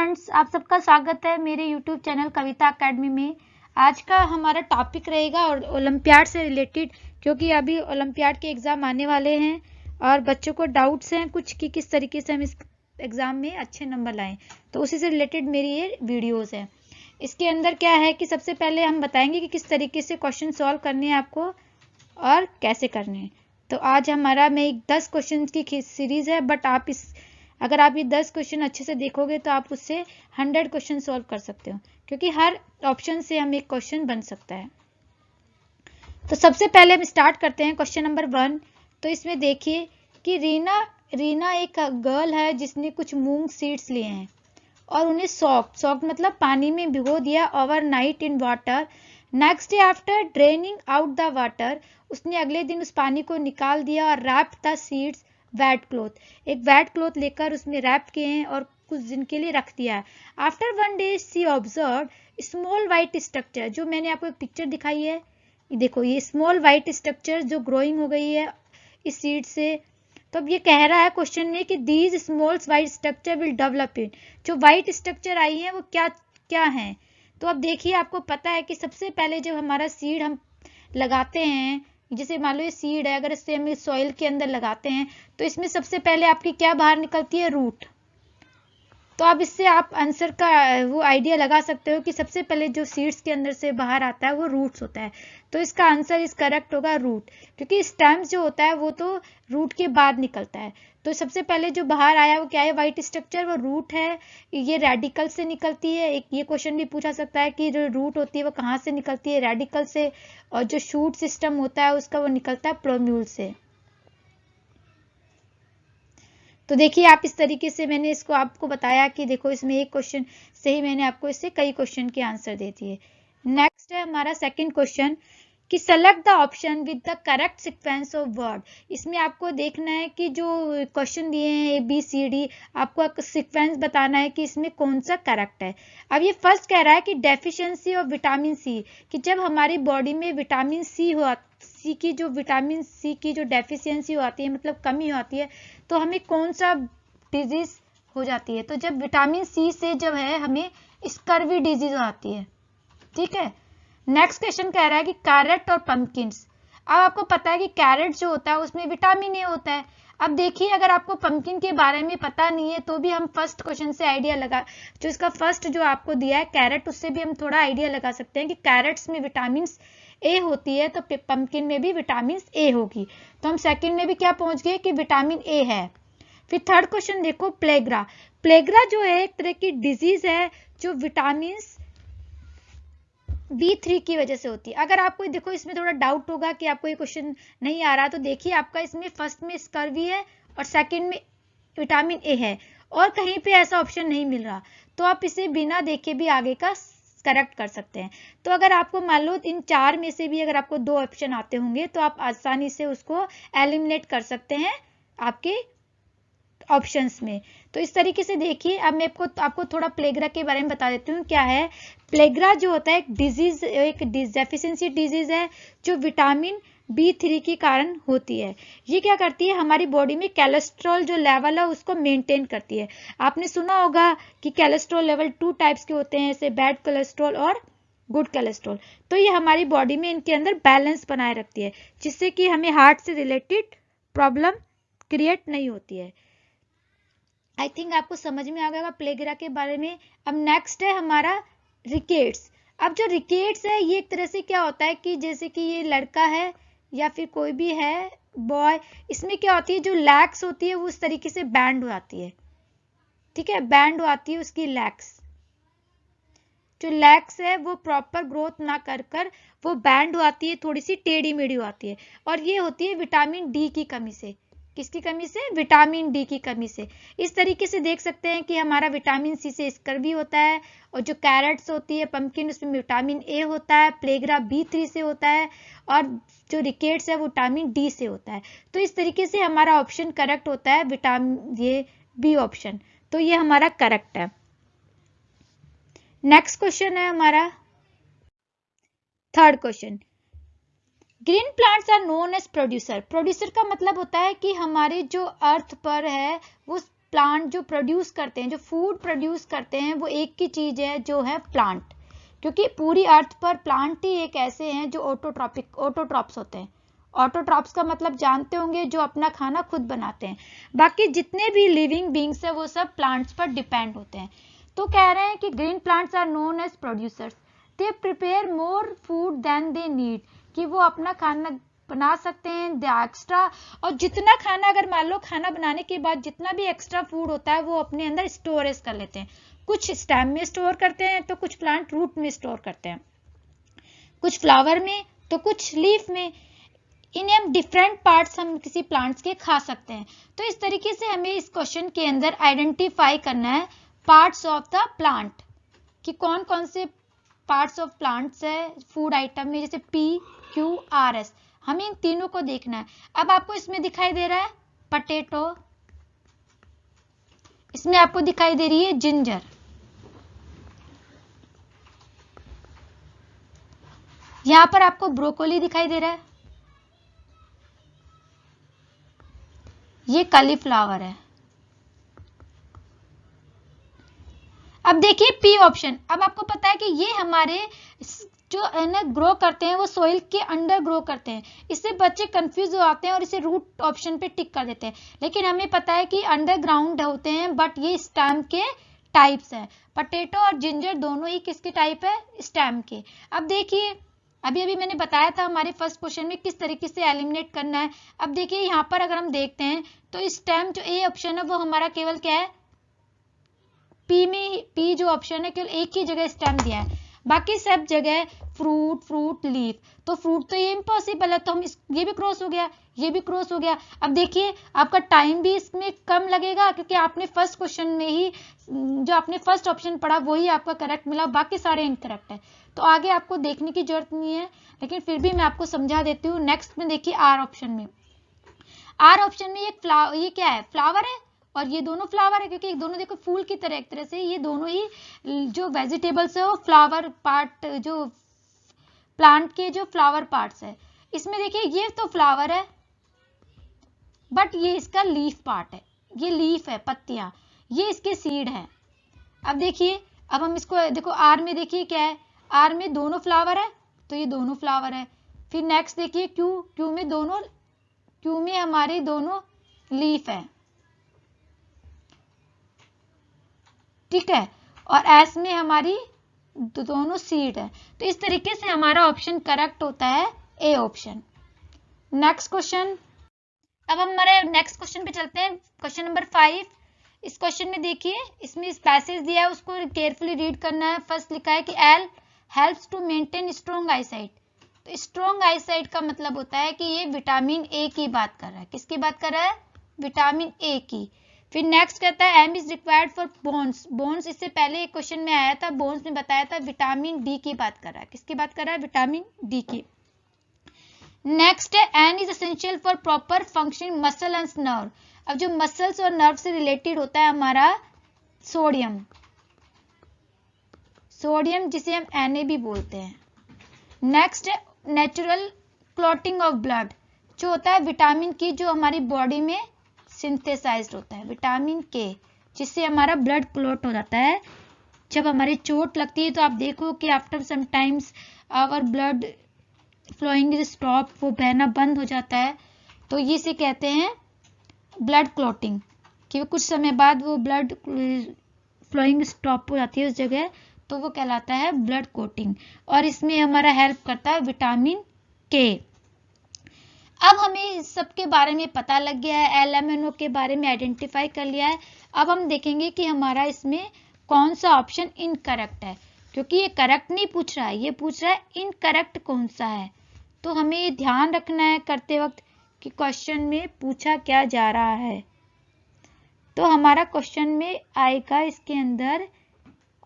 Friends, आप सबका स्वागत है मेरे YouTube चैनल कविता एकेडमी में। आज का हमारा टॉपिक रहेगा और ओलंपियाड से रिलेटेड, क्योंकि अभी ओलंपियाड के एग्ज़ाम आने वाले हैं और बच्चों को डाउट्स हैं कुछ कि किस तरीके से हम इस एग्ज़ाम में अच्छे नंबर लाएं, तो उसी से रिलेटेड मेरी ये वीडियोज़ है। इसके अंदर क्या है कि सबसे पहले हम बताएंगे कि किस तरीके से क्वेश्चन सॉल्व करने हैं आपको और कैसे करने हैं। तो आज हमारा में एक 10 क्वेश्चन की सीरीज़ है, बट अगर आप ये 10 क्वेश्चन अच्छे से देखोगे तो आप उससे 100 क्वेश्चन सॉल्व कर सकते हो, क्योंकि हर ऑप्शन से हम एक क्वेश्चन बन सकता है। तो सबसे पहले हम स्टार्ट करते हैं क्वेश्चन नंबर 1। तो इसमें देखिए कि रीना एक गर्ल है जिसने कुछ मूंग सीड्स लिए हैं और उन्हें सॉक्ड मतलब पानी में भिगो दिया overnight in water. Next day after draining out the water, उसने अगले दिन उस पानी को निकाल दिया और wrap the seeds wet cloth, एक वेट क्लॉथ लेकर उसमें रैप किए हैं और कुछ दिन के लिए रख दिया है। आफ्टर 1 डे सी ऑब्जर्व स्मॉल वाइट स्ट्रक्चर, जो मैंने आपको एक पिक्चर दिखाई है, देखो ये स्मॉल वाइट स्ट्रक्चर जो ग्रोइंग हो गई है इस सीड से। तो अब ये कह रहा है क्वेश्चन में कि these small white structure will develop in, जो वाइट स्ट्रक्चर आई है वो क्या क्या है। तो अब देखिए, आपको पता है कि सबसे पहले जब हमारा सीड हम लगाते हैं, जैसे मान लो ये सीड है, अगर इससे हम सॉइल के अंदर लगाते हैं तो इसमें सबसे पहले आपकी क्या बाहर निकलती है, रूट। तो अब इससे आप आंसर का वो आइडिया लगा सकते हो कि सबसे पहले जो सीड्स के अंदर से बाहर आता है वो रूट्स होता है। तो इसका आंसर इस करेक्ट होगा रूट, क्योंकि स्टेम्स जो होता है वो तो रूट के बाद निकलता है। तो सबसे पहले जो बाहर आया वो क्या है, वाइट स्ट्रक्चर, वो रूट है। ये रेडिकल से निकलती है। एक ये क्वेश्चन भी पूछा सकता है कि जो रूट होती है वो कहाँ से निकलती है, रेडिकल से, और जो शूट सिस्टम होता है उसका वो निकलता है प्लोम्यूल से। तो देखिए, आप इस तरीके से मैंने इसको आपको बताया कि देखो इसमें एक क्वेश्चन से ही मैंने आपको इससे कई क्वेश्चन के आंसर दे दिए। नेक्स्ट है हमारा सेकंड क्वेश्चन कि select the option with the correct sequence of word. इसमें आपको देखना है कि जो क्वेश्चन दिए हैं ABCD, आपको सीक्वेंस बताना है कि इसमें कौन सा करेक्ट है। अब ये फर्स्ट कह रहा है कि डेफिशिएंसी ऑफ विटामिन सी, कि जब हमारी बॉडी में विटामिन सी की जो डेफिशिएंसी आती है, मतलब कमी आती है, तो हमें कौन सा डिजीज हो जाती है। तो जब विटामिन सी से जब है हमें स्कर्वी डिजीज आती है। ठीक है। नेक्स्ट क्वेश्चन कह रहा है कि कैरेट और पंपकिन्स। अब आपको पता है कि कैरेट जो होता है उसमें विटामिन ए होता है। अब देखिए, अगर आपको पंपकिन के बारे में पता नहीं है तो भी हम फर्स्ट क्वेश्चन से आइडिया लगा, जो इसका फर्स्ट जो आपको दिया है कैरेट, उससे भी हम थोड़ा आइडिया लगा सकते हैं कि कैरेट्स में विटामिन ए होती है तो पंपकिन में भी विटामिन ए होगी। तो हम सेकंड में भी क्या पहुंच गए कि विटामिन ए है। फिर थर्ड क्वेश्चन देखो, प्लेग्रा जो है एक तरह की डिजीज है जो विटामिन B3 की वजह से होती है। अगर आपको देखो इसमें थोड़ा डाउट होगा कि आपको ये क्वेश्चन नहीं आ रहा, तो देखिए आपका इसमें फर्स्ट में स्कर्वी है और सेकंड में विटामिन ए है, और कहीं पे ऐसा ऑप्शन नहीं मिल रहा, तो आप इसे बिना देखे भी आगे का करेक्ट कर सकते हैं। तो अगर आपको मान लो इन 4 में से भी अगर आपको 2 ऑप्शन आते होंगे तो आप आसानी से उसको एलिमिनेट कर सकते हैं आपके ऑप्शंस में। तो इस तरीके से देखिए, अब मैं आपको थोड़ा प्लेग्रा के बारे में बता देती हूँ क्या है। प्लेग्रा जो होता है एक डेफिशिएंसी डिजीज है जो विटामिन B3 के कारण होती है। ये क्या करती है, हमारी बॉडी में कोलेस्ट्रॉल जो लेवल है उसको मेंटेन करती है। आपने सुना होगा कि कोलेस्ट्रॉल लेवल 2 टाइप्स के होते हैं, जैसे बैड कोलेस्ट्रॉल और गुड कोलेस्ट्रॉल। तो ये हमारी बॉडी में इनके अंदर बैलेंस बनाए रखती है, जिससे कि हमें हार्ट से रिलेटेड प्रॉब्लम क्रिएट नहीं होती है। आई थिंक आपको समझ में आ गया प्लेग्रा के बारे में। अब नेक्स्ट है हमारा रिकेट्स। अब जो रिकेट्स है ये एक तरह से क्या होता है कि जैसे कि ये लड़का है या फिर कोई भी है बॉय, इसमें क्या होती है, जो लैग्स होती है वो उस तरीके से बैंड हो जाती है। ठीक है, बैंड हो जाती है उसकी लैग्स, जो लैग्स है वो प्रॉपर ग्रोथ ना कर वो बैंड हो जाती है, थोड़ी सी टेढ़ी मेढ़ी हो जाती है, और ये होती है विटामिन डी की कमी से। किसकी कमी से, विटामिन डी की कमी से। इस तरीके से देख सकते हैं कि हमारा विटामिन सी से स्कर्वी होता है, और जो कैरेट्स होती है पंपकिन उसमें विटामिन ए होता है, प्लेग्रा B3 से होता है, और जो रिकेट्स है वो विटामिन डी से होता है। तो इस तरीके से हमारा ऑप्शन करेक्ट होता है विटामिन ये बी ऑप्शन, तो ये हमारा करेक्ट है। नेक्स्ट क्वेश्चन है हमारा third question, green plants are known as producer. Producer का मतलब होता है कि हमारे जो अर्थ पर है वो प्लांट जो प्रोड्यूस करते हैं, जो फूड प्रोड्यूस करते हैं, वो एक ही चीज है जो है प्लांट, क्योंकि पूरी अर्थ पर प्लांट ही एक ऐसे हैं जो ऑटोट्रॉप्स होते हैं। ऑटोट्रॉप्स का मतलब जानते होंगे, जो अपना खाना खुद बनाते हैं। बाकी जितने भी लिविंग बींग्स है वो सब प्लांट्स पर डिपेंड होते हैं। तो कह रहे हैं कि green plants are known as producers, they prepare more food than they need, कि वो अपना खाना बना सकते हैं द एक्स्ट्रा, और जितना खाना, अगर मान लो खाना बनाने के बाद जितना भी एक्स्ट्रा फूड होता है वो अपने अंदर स्टोरेज कर लेते हैं। कुछ स्टेम में स्टोर करते हैं, तो कुछ प्लांट रूट में स्टोर करते हैं, कुछ फ्लावर में, तो कुछ लीफ में। इन्हें हम डिफरेंट पार्ट्स हम किसी प्लांट्स के खा सकते हैं। तो इस तरीके से हमें इस क्वेश्चन के अंदर आइडेंटिफाई करना है पार्ट्स ऑफ द प्लांट, कि कौन कौन से पार्ट्स ऑफ प्लांट्स है फूड आइटम में, जैसे PQRS, हमें इन तीनों को देखना है। अब आपको इसमें दिखाई दे रहा है पोटैटो, इसमें आपको दिखाई दे रही है जिंजर, यहां पर आपको ब्रोकोली दिखाई दे रहा है, ये कॉलीफ्लावर है। अब देखिए P ऑप्शन, अब आपको पता है कि ये हमारे जो है ना ग्रो करते हैं वो सॉइल के अंडर ग्रो करते हैं। इससे बच्चे कंफ्यूज हो जाते हैं और इसे रूट ऑप्शन पे टिक कर देते हैं, लेकिन हमें पता है कि अंडरग्राउंड होते हैं, बट ये स्टेम के टाइप्स हैं। पोटैटो और जिंजर दोनों ही किसके टाइप है, स्टेम के। अब देखिए अभी अभी मैंने बताया था हमारे फर्स्ट क्वेश्चन में किस तरीके से एलिमिनेट करना है। अब देखिए यहाँ पर अगर हम देखते हैं तो स्टेम जो ए ऑप्शन है वो हमारा केवल क्या है, P जो ऑप्शन है केवल एक ही जगह स्टेम दिया है, बाकी सब जगह फ्रूट लीफ। तो फ्रूट तो ये इम्पॉसिबल है, तो हम ये भी क्रॉस हो गया, ये भी क्रॉस हो गया। अब देखिए आपका टाइम भी इसमें कम लगेगा, क्योंकि आपने फर्स्ट क्वेश्चन में ही जो आपने फर्स्ट ऑप्शन पढ़ा वही आपका करेक्ट मिला, बाकी सारे इनकरेक्ट है। तो आगे आपको देखने की जरूरत नहीं है, लेकिन फिर भी मैं आपको समझा देती हूँ। नेक्स्ट में देखिए आर ऑप्शन में, आर ऑप्शन में ये क्या है, फ्लावर है, और ये दोनों फ्लावर है, क्योंकि दोनों देखो फूल की तरह, एक तरह से ये दोनों ही जो वेजिटेबल्स है वो फ्लावर पार्ट, जो प्लांट के जो फ्लावर पार्ट्स है। इसमें देखिए ये तो फ्लावर है, बट ये इसका लीफ पार्ट है, ये लीफ है, पत्तियां, ये इसके सीड है। अब देखिए, अब हम इसको देखो आर में, देखिए क्या है, आर में दोनों फ्लावर है, तो ये दोनों फ्लावर है। फिर नेक्स्ट देखिए क्यू में हमारे दोनों लीफ है, ठीक है, और एस में हमारी दोनों सीड है। तो इस तरीके से हमारा ऑप्शन करेक्ट होता है ए ऑप्शन। नेक्स्ट क्वेश्चन, अब हम हमारे नेक्स्ट क्वेश्चन पे चलते हैं, क्वेश्चन नंबर 5। इस क्वेश्चन में देखिए, इसमें इस पैसेज दिया है उसको केयरफुली रीड करना है। फर्स्ट लिखा है कि L helps to maintain strong eyesight. तो स्ट्रॉन्ग आईसाइट का मतलब होता है कि ये विटामिन ए की बात कर रहा है। किसकी बात कर रहा है, विटामिन ए की। फिर नेक्स्ट कहता है M is required for bones. Bones इससे पहले एक क्वेश्चन में आया था, बोन्स में बताया था विटामिन डी की बात कर रहा है। किसकी बात कर रहा है, विटामिन डी की। नेक्स्ट है N is essential for proper functioning muscle and nerve. अब जो मसल्स और नर्व से रिलेटेड होता है हमारा सोडियम, सोडियम जिसे हम Na भी बोलते हैं। नेक्स्ट है नेचुरल क्लॉटिंग ऑफ ब्लड, जो होता है विटामिन की जो हमारी बॉडी में सिंथेसाइज्ड होता है, विटामिन के, जिससे हमारा ब्लड क्लॉट हो जाता है। जब हमारी चोट लगती है तो आप देखो कि after some times our blood flowing is stop, वो बहना बंद हो जाता है। तो ये से कहते हैं ब्लड क्लॉटिंग, कि कुछ समय बाद वो ब्लड फ्लोइंग स्टॉप हो जाती है उस जगह, तो वो कहलाता है ब्लड क्लॉटिंग। और इसमें हमारा हेल्प करता है विटामिन के। अब हमें इस सब के बारे में पता लग गया है, LMNO के बारे में आइडेंटिफाई कर लिया है। अब हम देखेंगे कि हमारा इसमें कौन सा ऑप्शन इनकरेक्ट है, क्योंकि ये करेक्ट नहीं पूछ रहा है, ये पूछ रहा है इनकरेक्ट कौन सा है। तो हमें ये ध्यान रखना है करते वक्त कि क्वेश्चन में पूछा क्या जा रहा है। तो हमारा क्वेश्चन में आएगा इसके अंदर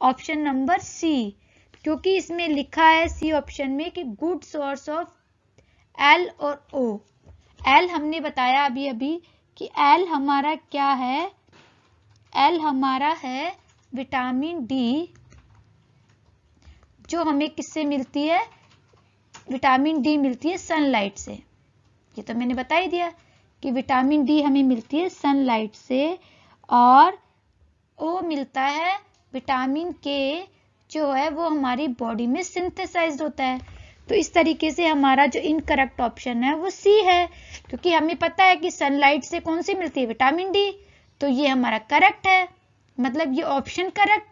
ऑप्शन नंबर सी, क्योंकि इसमें लिखा है सी ऑप्शन में कि गुड सोर्स ऑफ एल और ओ। एल हमने बताया अभी अभी कि एल हमारा क्या है, एल हमारा है विटामिन डी, जो हमें किससे मिलती है, विटामिन डी मिलती है सनलाइट से। ये तो मैंने बता ही दिया कि विटामिन डी हमें मिलती है सनलाइट से। और वो मिलता है विटामिन के जो है वो हमारी बॉडी में सिंथेसाइज्ड होता है। तो इस तरीके से हमारा जो इनकरेक्ट ऑप्शन है वो सी है, क्योंकि हमें पता है कि सनलाइट से कौन सी मिलती है, विटामिन डी। तो ये हमारा करेक्ट है, मतलब ये ऑप्शन करेक्ट,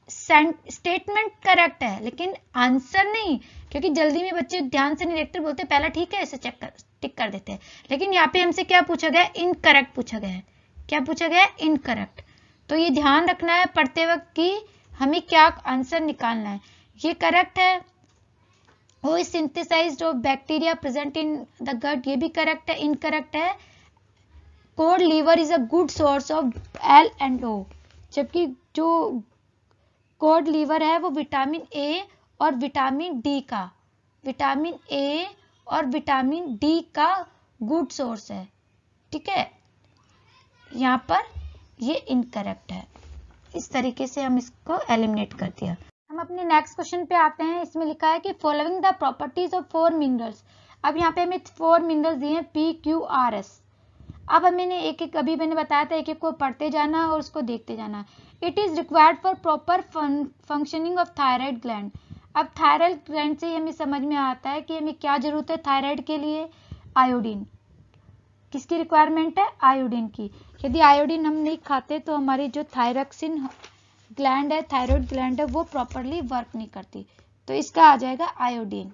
स्टेटमेंट करेक्ट है, लेकिन आंसर नहीं, क्योंकि जल्दी में बच्चे ध्यान से नहीं देखते, बोलते पहला ठीक है, इसे चेक कर टिक कर देते हैं। लेकिन यहाँ पे हमसे क्या पूछा गया, इनकरेक्ट पूछा गया है। क्या पूछा गया है, इनकरेक्ट। तो ये ध्यान रखना है पढ़ते वक्त कि हमें क्या आंसर निकालना है। ये करेक्ट है। वो is synthesized of bacteria present in the gut, ये भी करेक्ट है। इनकरेक्ट है, cod liver is a good source of L and O, जबकि जो कोड लीवर है वो विटामिन ए और विटामिन डी का, विटामिन ए और विटामिन डी का गुड सोर्स है। ठीक है, यहाँ पर ये इनकरेक्ट है। इस तरीके से हम इसको एलिमिनेट कर दिया। हम अपने नेक्स्ट क्वेश्चन पे आते हैं। इसमें लिखा है कि following the properties of 4 minerals. अब यहाँ पे हमें 4 मिनरल्स दिए हैं पी क्यू आर एस। अब मैंने एक एक अभी मैंने बताया था, एक एक को पढ़ते जाना और उसको देखते जाना। It is required for proper functioning of thyroid gland. अब थायराइड ग्लैंड से हमें समझ में आता है कि हमें क्या जरूरत है थायराइड के लिए, आयोडीन। किसकी रिक्वायरमेंट है, आयोडीन की। यदि आयोडीन हम नहीं खाते तो हमारी जो थायरॉक्सिन ग्लैंड है, थायराइड ग्लैंड है, वो प्रॉपरली वर्क नहीं करती। तो इसका आ जाएगा iodine.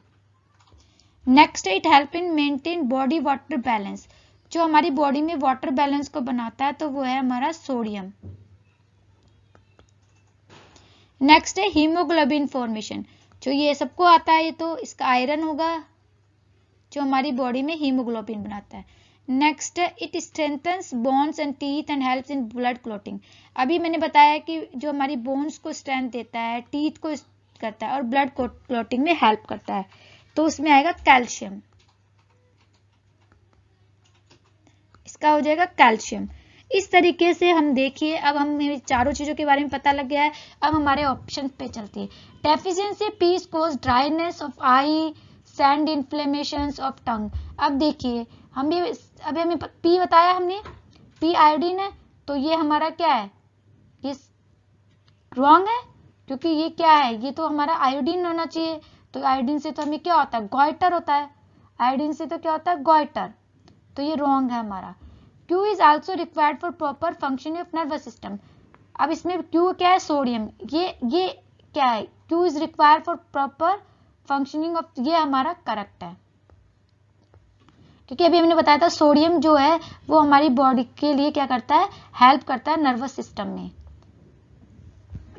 Next, it help in maintain body water balance. जो हमारी बॉडी में वाटर बैलेंस को बनाता है तो वो है हमारा सोडियम। नेक्स्ट है हीमोग्लोबिन फॉर्मेशन, जो ये सबको आता है, ये तो इसका आयरन होगा जो हमारी बॉडी में हीमोग्लोबिन बनाता है। नेक्स्ट है it strengthens bones and teeth and helps in blood clotting. अभी मैंने बताया कि जो हमारी बोन्स को स्ट्रेंथ देता है, टीथ को करता है और ब्लड क्लॉटिंग में हेल्प करता है। तो उसमें आएगा कैल्शियम, इसका हो जाएगा कैल्शियम। इस तरीके से हम देखिए, अब हमें चारों चीजों के बारे में पता लग गया है। अब हमारे ऑप्शन पे चलते हैं। Deficiency P cause dryness of I, sand, inflammation of tongue. अब देखिए, हम भी अभी हमें पी बताया हमने, पी आयोडीन है, तो ये हमारा क्या है, ये रॉन्ग है, क्योंकि ये क्या है, ये तो हमारा आयोडीन होना चाहिए। तो आयोडीन से तो हमें क्या होता है, गॉइटर होता है। आयोडीन से तो क्या होता है, गॉइटर। तो ये रॉन्ग है हमारा। Q is also required for proper functioning of nervous system. अब इसमें Q क्या है, सोडियम। ये क्या है, Q is required for proper functioning of, ये हमारा करेक्ट है, क्योंकि अभी हमने बताया था सोडियम जो है वो हमारी बॉडी के लिए क्या करता है, हेल्प करता है नर्वस सिस्टम में।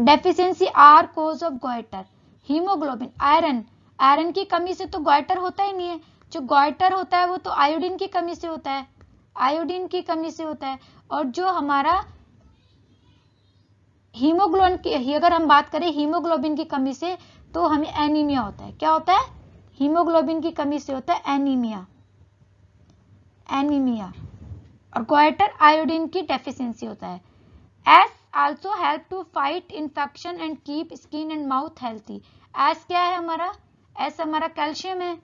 Deficiency are cause of goitre. Haemoglobin, iron, iron की कमी से तो गॉइटर होता ही नहीं है। जो गॉइटर होता है वो तो आयोडीन की कमी से होता है, आयोडीन की कमी से होता है। और जो हमारा हीमोग्लोबिन की, अगर हम बात करें हीमोग्लोबिन की कमी से, तो हमें एनीमिया होता है। क्या होता है, हीमोग्लोबिन की कमी से होता है एनीमिया, एनीमिया। और गॉइटर आयोडीन की डेफिशिएंसी होता है। S also help to fight infection and keep skin and mouth healthy. S क्या है हमारा, एस हमारा कैल्शियम है।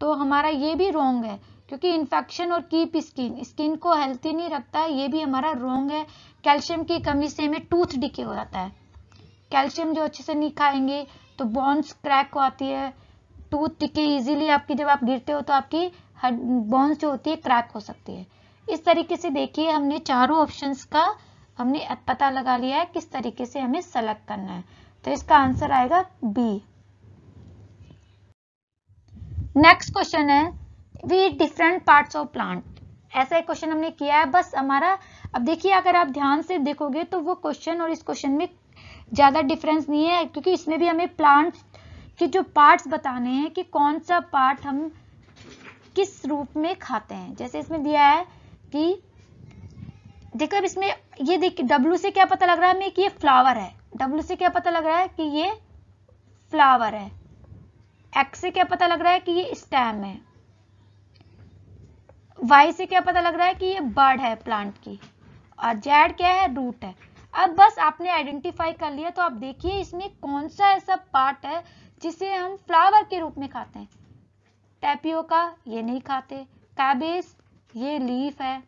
तो हमारा ये भी रॉन्ग है, क्योंकि इन्फेक्शन और कीप स्किन, स्किन को हेल्थी नहीं रखता, ये भी हमारा रॉन्ग है। कैल्शियम की कमी से हमें टूथ डिके हो जाता है। कैल्शियम जो अच्छे से नहीं खाएंगे तो बोन्स क्रैक हो आती है, टूथ डिके इजीली, आपकी जब आप गिरते हो तो आपकी बोन्स जो होती है क्रैक हो सकती है। इस तरीके से देखिए, हमने चारों ऑप्शंस का हमने पता लगा लिया है किस तरीके से हमें सेलेक्ट करना है। तो इसका आंसर आएगा बी। नेक्स्ट क्वेश्चन है we different parts of plant. ऐसा एक क्वेश्चन हमने किया है बस हमारा। अब देखिए, अगर आप ध्यान से देखोगे तो वो क्वेश्चन और इस क्वेश्चन में ज्यादा डिफरेंस नहीं है, क्योंकि इसमें भी हमें प्लांट्स के जो पार्ट्स बताने हैं कि कौन सा पार्ट हम किस रूप में खाते हैं। जैसे इसमें दिया है कि देखो, अब इसमें ये देखिए, W से क्या पता लग रहा है हमें कि ये फ्लावर है। W से क्या पता लग रहा है कि ये फ्लावर है। X से क्या पता लग रहा है कि ये स्टेम है। Y से क्या पता लग रहा है कि ये बर्ड है प्लांट की। और Z क्या है, रूट है। अब बस आपने आइडेंटिफाई कर लिया, तो आप देखिए इसमें कौन सा ऐसा पार्ट है जिसे हम फ्लावर के रूप में खाते हैं। टैपियोका, ये नहीं खाते। कैबेज, ये लीफ है।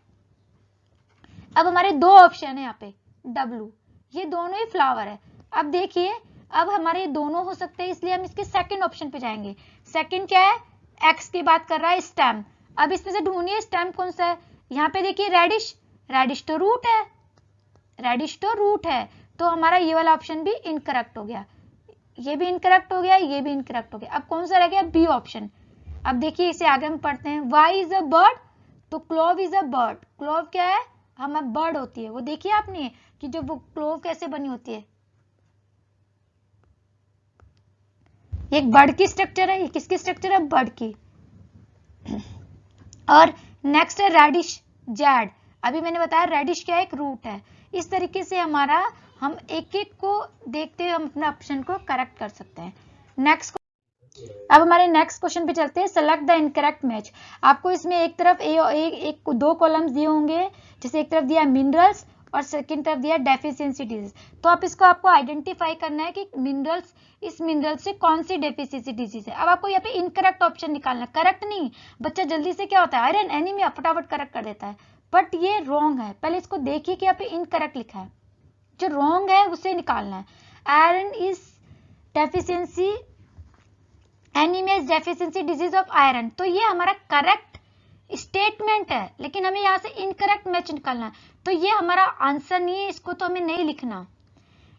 अब हमारे दो ऑप्शन है यहाँ पे W, ये दोनों ही फ्लावर है। अब देखिए अब हमारे दोनों हो सकते हैं, इसलिए हम इसके सेकंड ऑप्शन पे जाएंगे। सेकंड क्या है, एक्स की बात कर रहा है, स्टेम। अब इसमें से ढूंढिए स्टेम कौन सा है। यहाँ पे देखिए रेडिश, रेडिश तो रूट है, रेडिश तो रूट है, तो हमारा ये वाला ऑप्शन भी इनकरेक्ट हो गया, ये भी इनकरेक्ट हो गया, ये भी इनकरेक्ट हो गया। अब कौन सा रह गया, बी ऑप्शन। अब देखिए इसे आगे हम पढ़ते हैं। वाई इज अ बर्ड, तो clove is a bird. Clove क्या है, हम बर्ड होती है वो, देखिए आपने कि जो वो क्लोव कैसे बनी होती है, एक बर्ड की स्ट्रक्चर है, ये किसकी स्ट्रक्चर है, बर्ड की। और नेक्स्ट है रेडिश, जैड। अभी मैंने बताया रेडिश क्या है, एक रूट है। इस तरीके से हमारा हम एक एक को देखते हुए हम अपने ऑप्शन को करेक्ट कर सकते हैं। नेक्स्ट, अब हमारे नेक्स्ट क्वेश्चन पे चलते हैं। Select the incorrect match. आपको इसमें एक तरफ एक दो कॉलम्स दिए होंगे, जैसे एक तरफ दिया मिनरल्स और सेकंड तरफ दिया डेफिशिएंसी डिजीज। तो आप इसको आपको आइडेंटिफाई करना है कि मिनरल्स, इस मिनरल से कौन सी डेफिशिएंसी डिजीज है। अब आपको यहाँ पे इनकरेक्ट ऑप्शन निकालना है, करेक्ट नहीं। बच्चा जल्दी से क्या होता है, आयरन एनीमिया फटाफट करेक्ट कर देता है, बट ये रॉन्ग है। पहले इसको देखिए कि यहाँ पे इनकरेक्ट लिखा है, जो रॉन्ग है उसे निकालना है। Iron is deficiency, anaemia is deficiency disease of iron, तो ये हमारा करेक्ट स्टेटमेंट है, लेकिन हमें यहाँ से इनकरेक्ट मैच निकालना है, तो ये हमारा आंसर नहीं है, इसको तो हमें नहीं लिखना।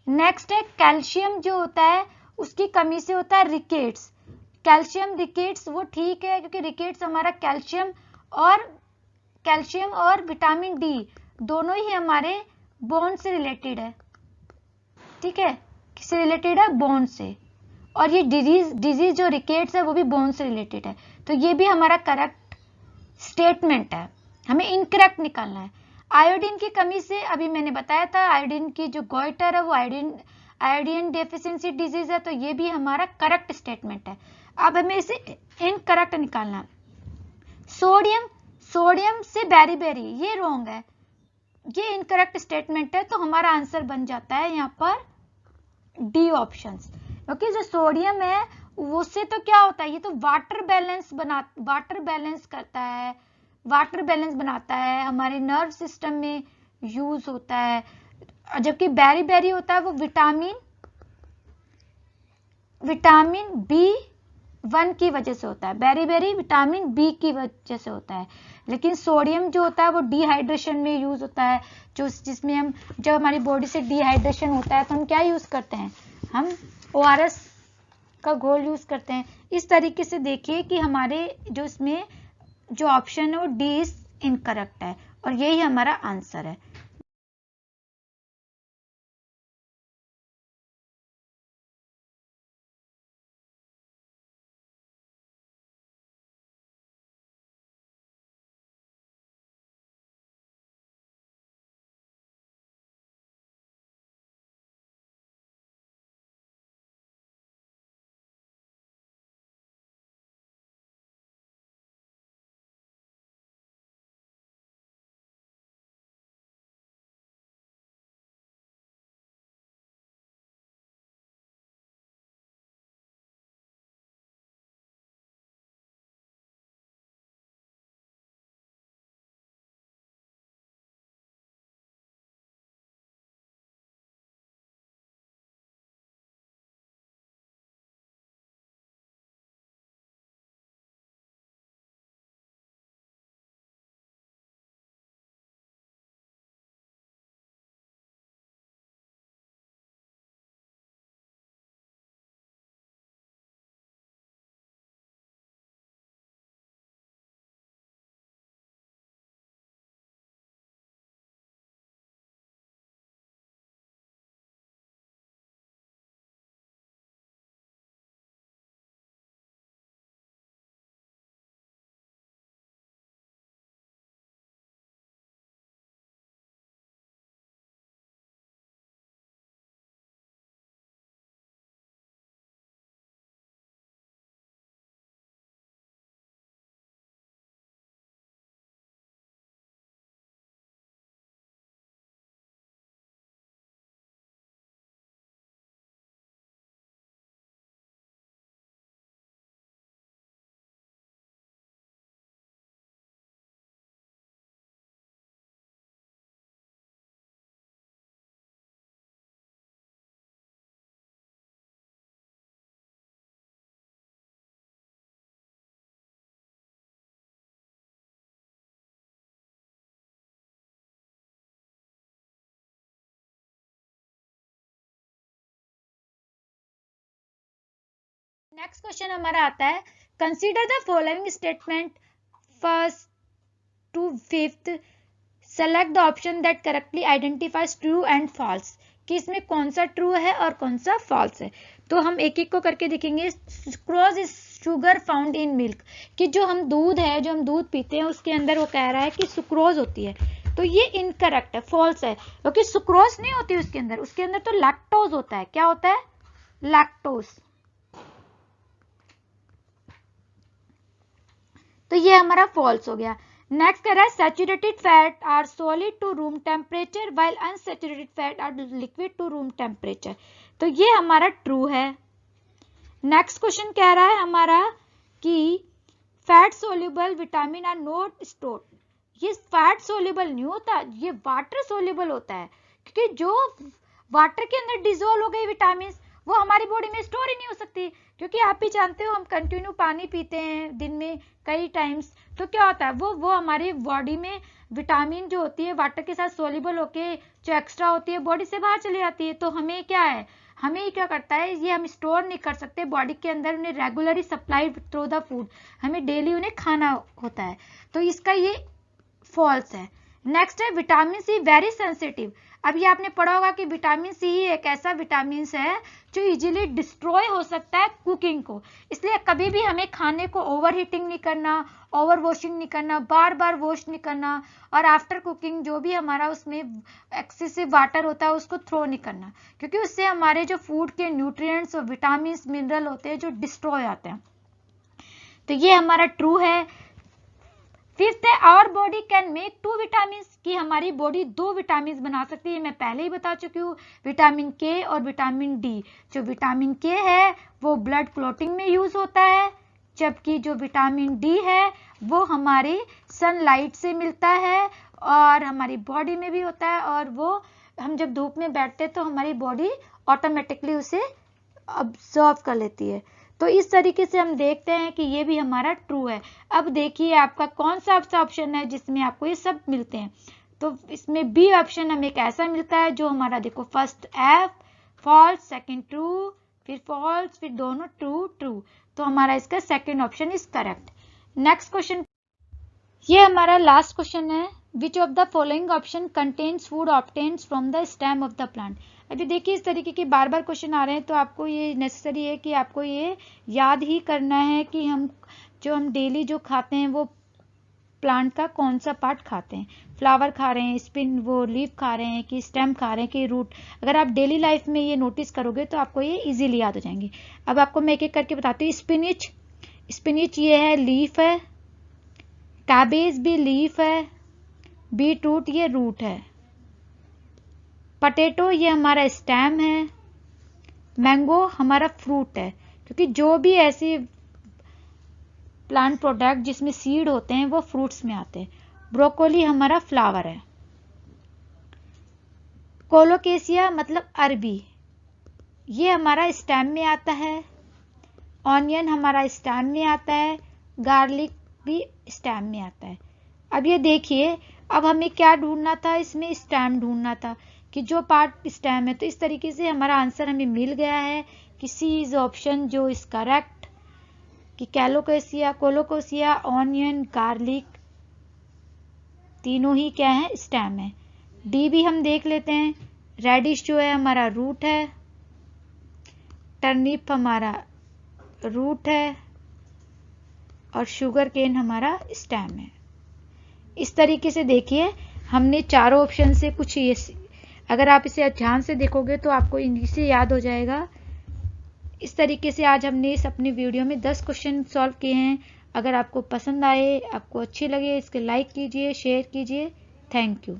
नेक्स्ट है कैल्शियम जो होता है उसकी कमी से होता है रिकेट्स। कैल्शियम रिकेट्स वो ठीक है, क्योंकि रिकेट्स हमारा कैल्शियम और विटामिन डी दोनों ही हमारे बोन से रिलेटेड है, ठीक है, किससे रिलेटेड है, बोन से। और ये डिजीज जो रिकेट्स है वो भी बोन से रिलेटेड है, तो ये भी हमारा करेक्ट स्टेटमेंट है, हमें इनकरेक्ट निकालना है। आयोडीन की कमी से अभी मैंने बताया था, आयोडीन की जो गोइटर है वो आयोडीन डेफिशिएंसी डिजीज है, तो ये भी हमारा करेक्ट स्टेटमेंट है। अब हमें इसे इनकरेक्ट निकालना है। सोडियम, सोडियम से बेरी, ये रॉन्ग है, ये इनकरेक्ट स्टेटमेंट है, तो हमारा आंसर बन जाता है यहाँ पर डी ऑप्शन। क्योंकि जो सोडियम है उससे तो क्या होता है, ये तो वाटर बैलेंस करता है, वाटर बैलेंस बनाता है, हमारे नर्व सिस्टम में यूज होता है। जबकि बेरी होता है वो विटामिन B1 की वजह से होता है, बेरी विटामिन B की वजह से होता है। लेकिन सोडियम जो होता है वो डिहाइड्रेशन में यूज होता है, जिसमें हम जब हमारी बॉडी से डिहाइड्रेशन होता है तो हम क्या यूज करते हैं, हम ORS का घोल यूज करते हैं। इस तरीके से देखिए कि हमारे जो इसमें जो ऑप्शन है वो डी इज इनकरेक्ट है, और यही हमारा आंसर है। नेक्स्ट क्वेश्चन हमारा आता है, consider the following statement first to fifth, select the option that correctly identifies true and false, कि इसमें कौन सा ट्रू है और कौन सा फॉल्स है। तो हम एक एक को करके देखेंगे। Sucrose is sugar found in milk, कि जो हम दूध है, जो हम दूध पीते हैं उसके अंदर वो कह रहा है कि सुक्रोज होती है, तो ये इनकरेक्ट है, फॉल्स है, क्योंकि सुक्रोज नहीं होती उसके अंदर तो लैक्टोज होता है। क्या होता है? लैक्टोज। तो ये हमारा फॉल्स हो गया। नेक्स्ट कह रहा है, saturated fat are solid to room temperature while unsaturated fat are liquid to room temperature, तो ये हमारा ट्रू है। नेक्स्ट क्वेश्चन कह रहा है हमारा कि fat soluble vitamin are not stored, ये फैट सोल्यूबल नहीं होता, ये वाटर सोल्यूबल होता है, क्योंकि जो वाटर के अंदर डिजोल्व हो गई विटामिन वो हमारी बॉडी में स्टोर ही नहीं हो सकती, क्योंकि आप भी जानते हो हम कंटिन्यू पानी पीते हैं दिन में कई टाइम्स, तो क्या होता है वो हमारी बॉडी में विटामिन जो होती है वाटर के साथ सोल्यूबल होके जो एक्स्ट्रा होती है बॉडी से बाहर चली जाती है। तो हमें क्या है, हमें क्या करता है, ये हम स्टोर नहीं कर सकते बॉडी के अंदर, उन्हें regularly supply through the food, हमें डेली उन्हें खाना होता है, तो इसका ये फॉल्स है। नेक्स्ट है, विटामिन सी वेरी सेंसिटिव। अब ये आपने पढ़ा होगा कि विटामिन सी ही एक ऐसा विटामिन है जो इजीली डिस्ट्रॉय हो सकता है कुकिंग को, इसलिए कभी भी हमें खाने को ओवर हीटिंग नहीं करना, ओवर वॉशिंग नहीं करना, बार बार वॉश नहीं करना, और आफ्टर कुकिंग जो भी हमारा उसमें एक्सेसिव वाटर होता है उसको थ्रो नहीं करना, क्योंकि उससे हमारे जो फूड के न्यूट्रिएंट्स और विटामिन मिनरल होते हैं जो डिस्ट्रॉय आते हैं। तो ये हमारा ट्रू है। फिफ्थ है, our body can make 2 vitamin, की हमारी बॉडी 2 विटामिन बना सकती है, मैं पहले ही बता चुकी हूँ, विटामिन के और विटामिन डी। जो विटामिन के है वो ब्लड क्लॉटिंग में यूज होता है, जबकि जो विटामिन डी है वो हमारी सनलाइट से मिलता है और हमारी बॉडी में भी होता है, और वो हम जब धूप में बैठते हैं तो हमारी बॉडी ऑटोमेटिकली उसे ऑब्जर्व कर लेती है। तो इस तरीके से हम देखते हैं कि ये भी हमारा ट्रू है। अब देखिए आपका कौन सा ऑप्शन है जिसमें आपको ये सब मिलते हैं। तो इसमें बी ऑप्शन हमें एक ऐसा मिलता है जो हमारा, देखो first F false, second true, फिर फॉल्स, फिर दोनों ट्रू ट्रू, तो हमारा इसका second option is correct. Next question, ये हमारा लास्ट क्वेश्चन है, which of the following option contains food obtains from the stem of the plant. अभी देखिए इस तरीके के बार बार क्वेश्चन आ रहे हैं, तो आपको ये नेसेसरी है कि आपको ये याद ही करना है कि हम डेली जो खाते हैं वो प्लांट का कौन सा पार्ट खाते हैं, फ्लावर खा रहे हैं, स्पिन वो लीफ खा रहे हैं, कि स्टेम खा रहे हैं, कि रूट। अगर आप डेली लाइफ में ये नोटिस करोगे तो आपको ये इजीली याद हो जाएंगे। अब आपको मैं एक एक करके बताती हूँ। स्पिनिच ये है, लीफ है, कैबेज भी लीफ है, बीटरूट ये रूट है, पटेटो ये हमारा स्टेम है, मैंगो हमारा फ्रूट है, क्योंकि जो भी ऐसी प्लांट प्रोडक्ट जिसमें सीड होते हैं वो फ्रूट्स में आते हैं। ब्रोकोली हमारा फ्लावर है, कोलोकेसिया मतलब अरबी ये हमारा स्टेम में आता है, ऑनियन हमारा स्टेम में आता है, गार्लिक भी स्टेम में आता है। अब ये देखिए, अब हमें क्या ढूंढना था, इसमें स्टेम ढूंढना था कि जो पार्ट स्टेम है, तो इस तरीके से हमारा आंसर हमें मिल गया है कि सी इज ऑप्शन जो इज करेक्ट, कि कोलोकेसिया, ऑनियन, गार्लिक तीनों ही क्या है, स्टेम है। डी भी हम देख लेते हैं, रेडिश जो है हमारा रूट है, टर्निप हमारा रूट है, और शुगर केन हमारा स्टेम है। इस तरीके से देखिए हमने चारों ऑप्शन से कुछ ये, अगर आप इसे ध्यान से देखोगे तो आपको इन्हीं से याद हो जाएगा। इस तरीके से आज हमने इस अपनी वीडियो में 10 क्वेश्चन सॉल्व किए हैं। अगर आपको पसंद आए, आपको अच्छे लगे, इसके लाइक कीजिए, शेयर कीजिए। Thank you.